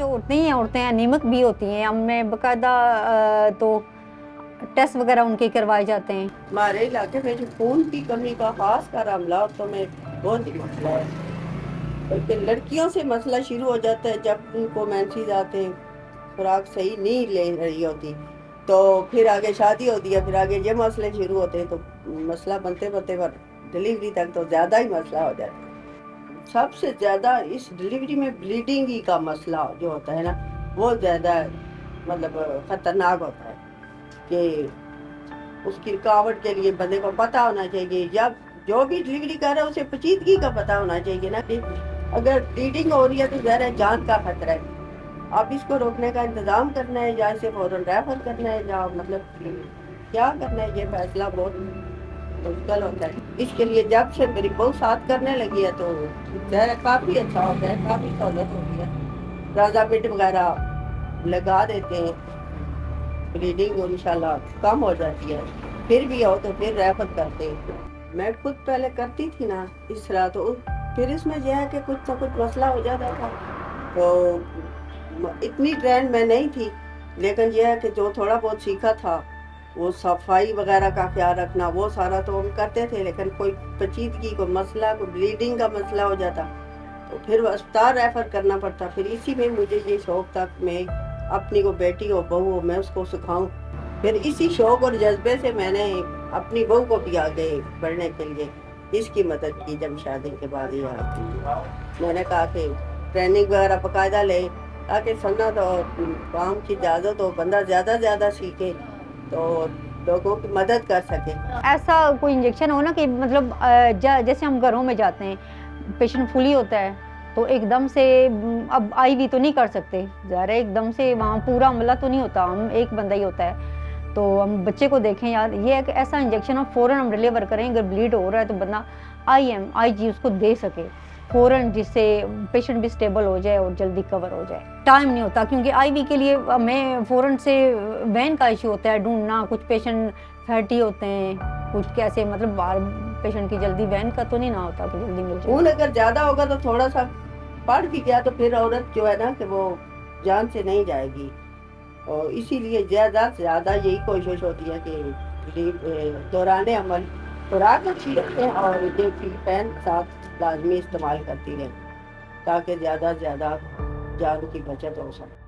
जो औरतें एनीमिक भी होती हैं, हमें बाकायदा तो टेस्ट वगैरह उनके करवाए जाते हैं। हमारे इलाके में जो खून की कमी का खास कर अमलातों में बहुत ही मसला है, बल्कि लड़कियों से मसला शुरू हो जाता है जब उनको मेंसेस आते हैं, खुराक सही नहीं ले रही होती, तो फिर आगे शादी होती है, फिर आगे ये मसले शुरू होते हैं, तो मसला बनते बनते पर डिलीवरी तक तो ज़्यादा ही मसला हो जाता है। सबसे ज़्यादा इस डिलीवरी में ब्लीडिंग ही का मसला जो होता है ना, वो ज़्यादा मतलब ख़तरनाक होता है कि उसकी रुकावट के लिए बंदे को पता होना चाहिए, जब जो भी डिलीवरी कर रहा है उसे पेचीदगी का पता होना चाहिए ना कि अगर ब्लीडिंग हो रही है तो ज़रा जान का खतरा है, आप इसको रोकने का इंतज़ाम करना है या इसे फौरन रेफर करना है या मतलब क्या करना है, ये फैसला बहुत मुश्किल होता है। इसके लिए जब से मेरी बहू साथ करने लगी है तो ज़रा काफ़ी अच्छा होता है, काफ़ी सहूलत होती है, राजामिट वगैरह लगा देते हैं, ब्लीडिंग इंशाल्लाह कम हो जाती है, फिर भी हो तो फिर रेफर करते हैं। मैं खुद पहले करती थी ना इस तरह, तो फिर इसमें यह है कि कुछ ना कुछ मसला हो जाता था, तो इतनी ट्रेंड मैं नहीं थी, लेकिन यह है कि जो थोड़ा बहुत सीखा था वो सफाई वगैरह का ख्याल रखना वो सारा तो हम करते थे, लेकिन कोई पेचीदगी कोई मसला कोई ब्लीडिंग का मसला हो जाता तो फिर अस्पताल रेफर करना पड़ता। फिर इसी में मुझे ये शौक था कि मैं अपनी को बेटी हो बहू हो मैं उसको सिखाऊं, फिर इसी शौक और जज्बे से मैंने अपनी बहू को भी आगे बढ़ने के लिए इसकी मदद की। जब शादी के बाद ही मैंने कहा कि ट्रेनिंग वगैरह बाकायदा ले ताकि सन्नत और काम की इजाज़त हो, बंदा ज़्यादा सीखे तो लोगों की मदद कर सके। ऐसा कोई इंजेक्शन हो ना कि मतलब जैसे हम घरों में जाते हैं, पेशेंट फुली होता है तो एकदम से अब आईवी तो नहीं कर सकते, ज़रा एकदम से वहाँ पूरा अमला तो नहीं होता, हम एक बंदा ही होता है, तो हम बच्चे को देखें यार, ये एक ऐसा इंजेक्शन हो फ़ौरन हम डिलीवर करें, अगर ब्लीड हो रहा है तो बंदा IM IG उसको दे सके फ़ौरन, जिससे पेशेंट भी स्टेबल हो जाए और जल्दी कवर हो जाए। टाइम नहीं होता क्योंकि IV के लिए हमें फ़ौरन से वैन का इशू होता है ढूंढना, कुछ पेशेंट फैटी होते हैं, कुछ कैसे मतलब बाहर पेशेंट की जल्दी वैन का तो नहीं ना होता कि जल्दी मिल जाए। खून अगर ज़्यादा होगा तो थोड़ा सा बढ़ भी गया तो फिर औरत जो है ना कि वो जान से नहीं जाएगी, और इसीलिए ज़्यादा से ज़्यादा यही कोशिश होती है कि दौरान अमल खुराक अच्छी रखें और ये पैन साथ लाजमी इस्तेमाल करती रहें ताकि ज़्यादा से ज़्यादा जान की बचत हो सके।